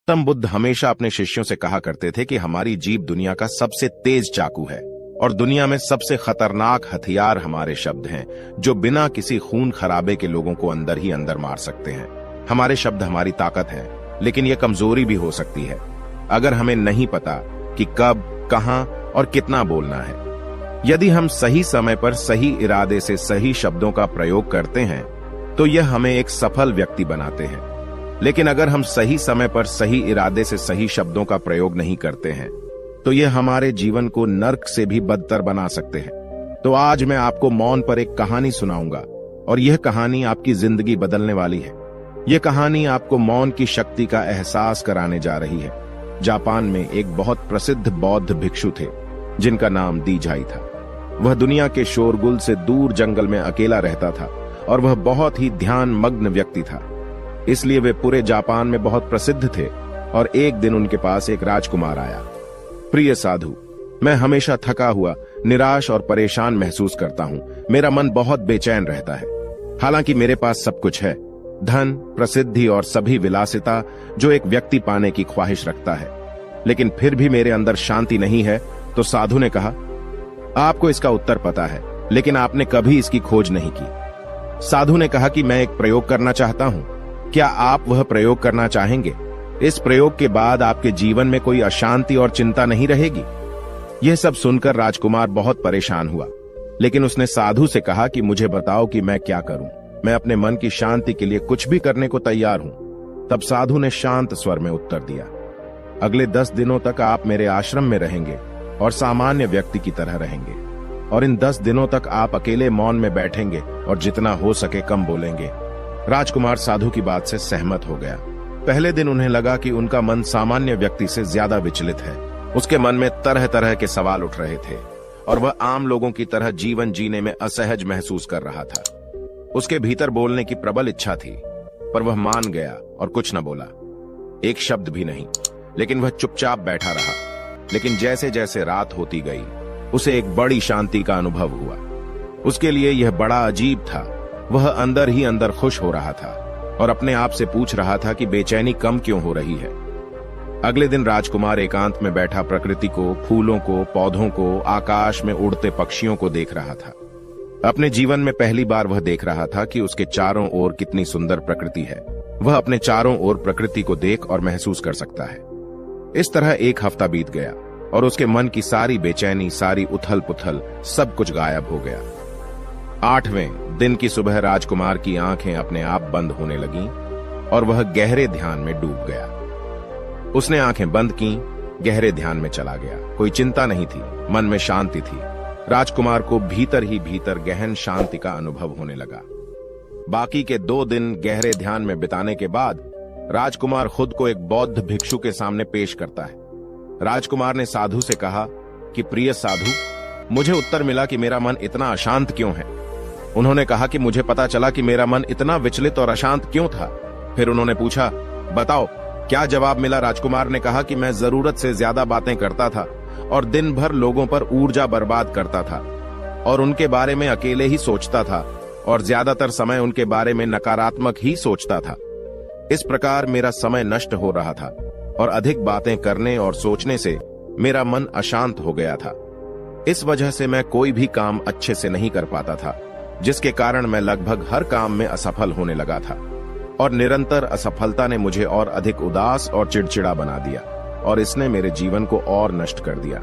गौतम बुद्ध हमेशा अपने शिष्यों से कहा करते थे कि हमारी जीभ दुनिया का सबसे तेज चाकू है और दुनिया में सबसे खतरनाक हथियार हमारे शब्द हैं, जो बिना किसी खून खराबे के लोगों को अंदर ही अंदर मार सकते हैं। हमारे शब्द हमारी ताकत है, लेकिन यह कमजोरी भी हो सकती है अगर हमें नहीं पता कि कब, कहां और कितना बोलना है। यदि हम सही समय पर सही इरादे से सही शब्दों का प्रयोग करते हैं तो यह हमें एक सफल व्यक्ति बनाते हैं, लेकिन अगर हम सही समय पर सही इरादे से सही शब्दों का प्रयोग नहीं करते हैं तो यह हमारे जीवन को नर्क से भी बदतर बना सकते हैं। तो आज मैं आपको मौन पर एक कहानी सुनाऊंगा और यह कहानी आपकी जिंदगी बदलने वाली है। यह कहानी आपको मौन की शक्ति का एहसास कराने जा रही है। जापान में एक बहुत प्रसिद्ध बौद्ध भिक्षु थे जिनका नाम दीझाई था। वह दुनिया के शोरगुल से दूर जंगल में अकेला रहता था और वह बहुत ही ध्यान मग्न व्यक्ति था, इसलिए वे पूरे जापान में बहुत प्रसिद्ध थे। और एक दिन उनके पास एक राजकुमार आया। प्रिय साधु, मैं हमेशा थका हुआ, निराश और परेशान महसूस करता हूं। मेरा मन बहुत बेचैन रहता है। हालांकि मेरे पास सब कुछ है, धन, प्रसिद्धि और सभी विलासिता जो एक व्यक्ति पाने की ख्वाहिश रखता है, लेकिन फिर भी मेरे अंदर शांति नहीं है। तो साधु ने कहा, आपको इसका उत्तर पता है, लेकिन आपने कभी इसकी खोज नहीं की। साधु ने कहा कि मैं एक प्रयोग करना चाहता हूं। क्या आप वह प्रयोग करना चाहेंगे? इस प्रयोग के बाद आपके जीवन में कोई अशांति और चिंता नहीं रहेगी। यह सब सुनकर राजकुमार बहुत परेशान हुआ, लेकिन उसने साधु से कहा कि मुझे बताओ कि मैं क्या करूं। मैं अपने मन की शांति के लिए कुछ भी करने को तैयार हूं। तब साधु ने शांत स्वर में उत्तर दिया, अगले 10 दिनों तक आप मेरे आश्रम में रहेंगे और सामान्य व्यक्ति की तरह रहेंगे, और इन 10 दिनों तक आप अकेले मौन में बैठेंगे और जितना हो सके कम बोलेंगे। राजकुमार साधु की बात से सहमत हो गया। पहले दिन उन्हें लगा कि उनका मन सामान्य व्यक्ति से ज्यादा विचलित है। उसके मन में तरह तरह के सवाल उठ रहे थे और वह आम लोगों की तरह जीवन जीने में असहज महसूस कर रहा था। उसके भीतर बोलने की प्रबल इच्छा थी, पर वह मान गया और कुछ न बोला, एक शब्द भी नहीं। लेकिन वह चुपचाप बैठा रहा। लेकिन जैसे जैसे रात होती गई, उसे एक बड़ी शांति का अनुभव हुआ। उसके लिए यह बड़ा अजीब था। वह अंदर ही अंदर खुश हो रहा था और अपने आप से पूछ रहा था कि बेचैनी कम क्यों हो रही है। अगले दिन राजकुमार एकांत में बैठा प्रकृति को, फूलों को, पौधों को, आकाश में उड़ते पक्षियों को देख रहा था। अपने जीवन में पहली बार वह देख रहा था कि उसके चारों ओर कितनी सुंदर प्रकृति है। वह अपने चारों ओर प्रकृति को देख और महसूस कर सकता है। इस तरह एक हफ्ता बीत गया और उसके मन की सारी बेचैनी, सारी उथल पुथल, सब कुछ गायब हो गया। 8वें दिन की सुबह राजकुमार की आंखें अपने आप बंद होने लगीं और वह गहरे ध्यान में डूब गया। उसने आंखें बंद की, गहरे ध्यान में चला गया। कोई चिंता नहीं थी, मन में शांति थी। राजकुमार को भीतर ही भीतर गहन शांति का अनुभव होने लगा। बाकी के 2 दिन गहरे ध्यान में बिताने के बाद राजकुमार खुद को एक बौद्ध भिक्षु के सामने पेश करता है। राजकुमार ने साधु से कहा कि प्रिय साधु, मुझे उत्तर मिला कि मेरा मन इतना अशांत क्यों है। उन्होंने कहा कि मुझे पता चला कि मेरा मन इतना विचलित और अशांत क्यों था। फिर उन्होंने पूछा, बताओ क्या जवाब मिला। राजकुमार ने कहा कि मैं जरूरत से ज्यादा बातें करता था और दिन भर लोगों पर ऊर्जा बर्बाद करता था और उनके बारे में अकेले ही सोचता था और ज्यादातर समय उनके बारे में नकारात्मक ही सोचता था। इस प्रकार मेरा समय नष्ट हो रहा था और अधिक बातें करने और सोचने से मेरा मन अशांत हो गया था। इस वजह से मैं कोई भी काम अच्छे से नहीं कर पाता था, जिसके कारण मैं लगभग हर काम में असफल होने लगा था और निरंतर असफलता ने मुझे और अधिक उदास और चिड़चिड़ा बना दिया और इसने मेरे जीवन को और नष्ट कर दिया।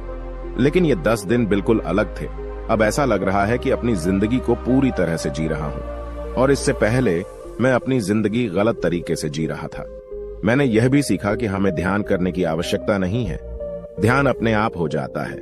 लेकिन ये 10 दिन बिल्कुल अलग थे। अब ऐसा लग रहा है कि अपनी जिंदगी को पूरी तरह से जी रहा हूं और इससे पहले मैं अपनी जिंदगी गलत तरीके से जी रहा था। मैंने यह भी सीखा कि हमें ध्यान करने की आवश्यकता नहीं है, ध्यान अपने आप हो जाता है।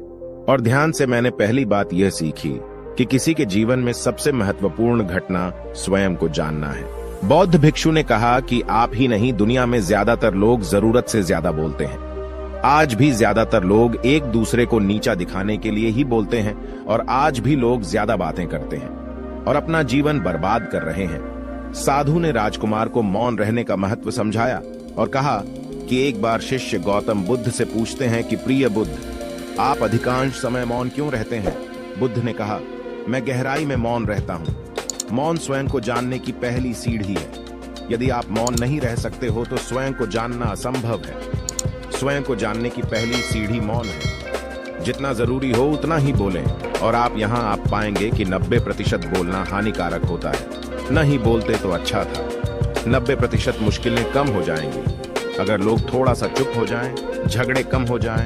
और ध्यान से मैंने पहली बात यह सीखी कि किसी के जीवन में सबसे महत्वपूर्ण घटना स्वयं को जानना है। बौद्ध भिक्षु ने कहा कि आप ही नहीं, दुनिया में ज्यादातर लोग जरूरत से ज्यादा बोलते हैं। आज भी ज्यादातर लोग एक दूसरे को नीचा दिखाने के लिए ही बोलते हैं और आज भी लोग ज्यादा बातें करते हैं और अपना जीवन बर्बाद कर रहे हैं। साधु ने राजकुमार को मौन रहने का महत्व समझाया और कहा कि एक बार शिष्य गौतम बुद्ध से पूछते हैं कि प्रिय बुद्ध, आप अधिकांश समय मौन क्यों रहते हैं? बुद्ध ने कहा, मैं गहराई में मौन रहता हूं। मौन स्वयं को जानने की पहली सीढ़ी है। यदि आप मौन नहीं रह सकते हो तो स्वयं को जानना असंभव है। स्वयं को जानने की पहली सीढ़ी मौन है। जितना जरूरी हो उतना ही बोलें, और आप पाएंगे कि 90% बोलना हानिकारक होता है। न ही बोलते तो अच्छा था। 90% मुश्किलें कम हो जाएंगी अगर लोग थोड़ा सा चुप हो जाएं, झगड़े कम हो जाएं,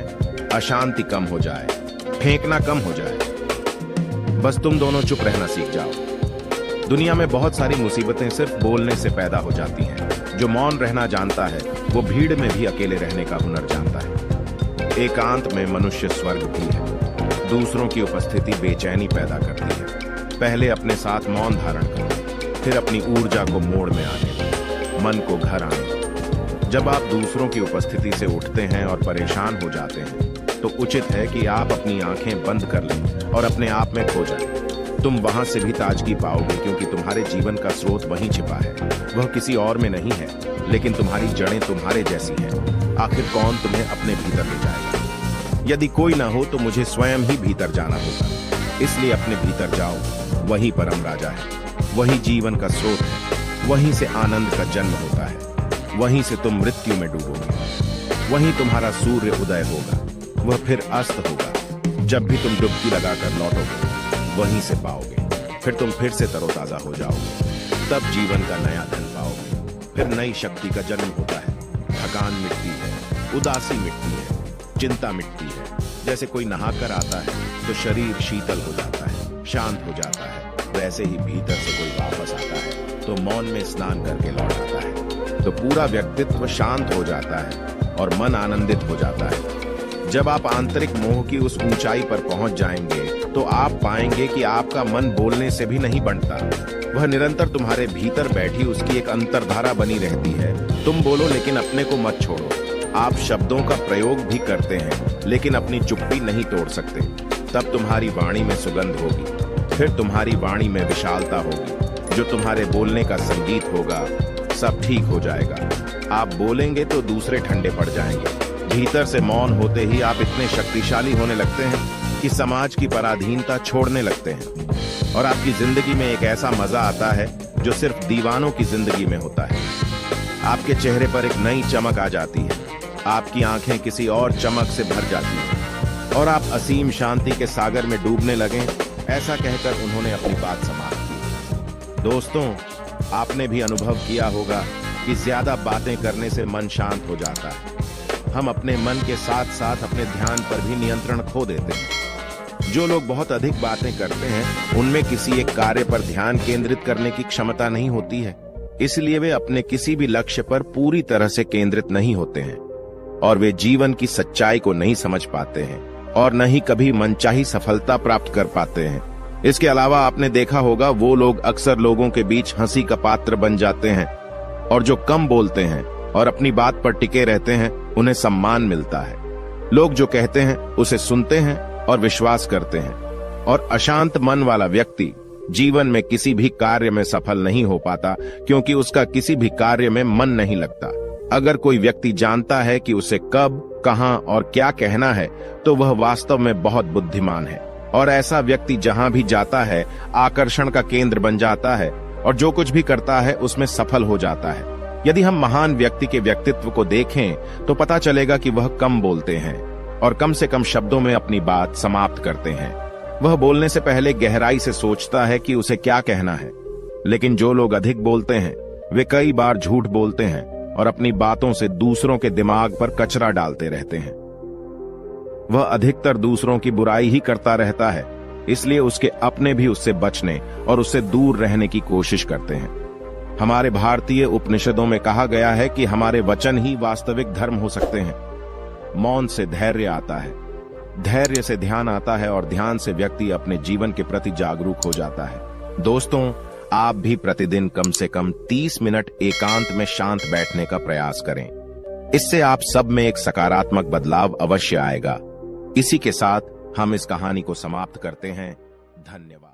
अशांति कम हो जाए, फेंकना कम हो जाए। बस तुम दोनों चुप रहना सीख जाओ। दुनिया में बहुत सारी मुसीबतें सिर्फ बोलने से पैदा हो जाती हैं। जो मौन रहना जानता है वो भीड़ में भी अकेले रहने का हुनर जानता है। एकांत में मनुष्य स्वर्ग भी है। दूसरों की उपस्थिति बेचैनी पैदा करती है। पहले अपने साथ मौन धारण करो, फिर अपनी ऊर्जा को मोड़ में आने दो, मन को घर आने दो। जब आप दूसरों की उपस्थिति से उठते हैं और परेशान हो जाते हैं तो उचित है कि आप अपनी आंखें बंद कर लें और अपने आप में खो जाएं। तुम वहां से भी ताजगी पाओगे, क्योंकि तुम्हारे जीवन का स्रोत वहीं छिपा है। वह किसी और में नहीं है, लेकिन तुम्हारी जड़ें तुम्हारे जैसी हैं। आखिर कौन तुम्हें अपने भीतर ले जाएगा? यदि कोई ना हो तो मुझे स्वयं ही भीतर जाना होगा। इसलिए अपने भीतर जाओ। वही परम राजा है, वही जीवन का स्रोत है, वहीं से आनंद का जन्म होता है। वहीं से तुम मृत्यु में डूबोगे। वहीं तुम्हारा सूर्य उदय होगा, वह फिर अस्त होगा। जब भी तुम डुबकी लगाकर लौटोगे वहीं से पाओगे। फिर तुम फिर से तरोताजा हो जाओगे। तब जीवन का नया धन पाओगे। फिर नई शक्ति का जन्म होता है। थकान मिटती है, उदासी मिटती है, चिंता मिटती है। जैसे कोई नहाकर आता है तो शरीर शीतल हो जाता है, शांत हो जाता है, वैसे ही भीतर से कोई वापस आता है तो मौन में स्नान करके लौट आता है तो पूरा व्यक्तित्व शांत हो जाता है और मन आनंदित हो जाता है। जब आप आंतरिक मोह की उस ऊंचाई पर पहुंच जाएंगे तो आप पाएंगे कि आपका मन बोलने से भी नहीं बनता। वह निरंतर तुम्हारे भीतर बैठी उसकी एक अंतर्धारा बनी रहती है। तुम बोलो लेकिन अपने को मत छोड़ो। आप शब्दों का प्रयोग भी करते हैं लेकिन अपनी चुप्पी नहीं तोड़ सकते। तब तुम्हारी वाणी में सुगंध होगी, फिर तुम्हारी वाणी में विशालता होगी। जो तुम्हारे बोलने का संगीत होगा, सब ठीक हो जाएगा। आप बोलेंगे तो दूसरे ठंडे पड़ जाएंगे। भीतर से मौन होते ही आप इतने शक्तिशाली होने लगते हैं कि समाज की पराधीनता छोड़ने लगते हैं और आपकी जिंदगी में एक ऐसा मजा आता है जो सिर्फ दीवानों की जिंदगी में होता है। आपके चेहरे पर एक नई चमक आ जाती है। आपकी आंखें किसी और चमक से भर जाती हैं और आप असीम शांति के सागर में डूबने लगे। ऐसा कहकर उन्होंने अपनी बात समाप्त की। दोस्तों, आपने भी अनुभव किया होगा कि ज्यादा बातें करने से मन शांत हो जाता है। हम अपने मन के साथ साथ अपने ध्यान पर भी नियंत्रण खो देते हैं। जो लोग बहुत अधिक बातें करते हैं उनमें किसी एक कार्य पर ध्यान केंद्रित करने की क्षमता नहीं होती है। इसलिए वे अपने किसी भी लक्ष्य पर पूरी तरह से केंद्रित नहीं होते हैं और वे जीवन की सच्चाई को नहीं समझ पाते हैं और न ही कभी मनचाही सफलता प्राप्त कर पाते हैं। इसके अलावा आपने देखा होगा वो लोग अक्सर लोगों के बीच हंसी का पात्र बन जाते हैं और जो कम बोलते हैं और अपनी बात पर टिके रहते हैं उन्हें सम्मान मिलता है। लोग जो कहते हैं उसे सुनते हैं और विश्वास करते हैं और अशांत मन वाला व्यक्ति जीवन में किसी भी कार्य में सफल नहीं हो पाता, क्योंकि उसका किसी भी कार्य में मन नहीं लगता। अगर कोई व्यक्ति जानता है कि उसे कब, कहां और क्या कहना है तो वह वास्तव में बहुत बुद्धिमान है और ऐसा व्यक्ति जहां भी जाता है आकर्षण का केंद्र बन जाता है और जो कुछ भी करता है उसमें सफल हो जाता है। यदि हम महान व्यक्ति के व्यक्तित्व को देखें तो पता चलेगा कि वह कम बोलते हैं और कम से कम शब्दों में अपनी बात समाप्त करते हैं। वह बोलने से पहले गहराई से सोचता है कि उसे क्या कहना है। लेकिन जो लोग अधिक बोलते हैं वे कई बार झूठ बोलते हैं और अपनी बातों से दूसरों के दिमाग पर कचरा डालते रहते हैं। वह अधिकतर दूसरों की बुराई ही करता रहता है, इसलिए उसके अपने भी उससे बचने और उससे दूर रहने की कोशिश करते हैं। हमारे भारतीय उपनिषदों में कहा गया है कि हमारे वचन ही वास्तविक धर्म हो सकते हैं। मौन से धैर्य आता है, धैर्य से ध्यान आता है और ध्यान से व्यक्ति अपने जीवन के प्रति जागरूक हो जाता है। दोस्तों, आप भी प्रतिदिन कम से कम 30 मिनट एकांत में शांत बैठने का प्रयास करें। इससे आप सब में एक सकारात्मक बदलाव अवश्य आएगा। इसी के साथ हम इस कहानी को समाप्त करते हैं। धन्यवाद।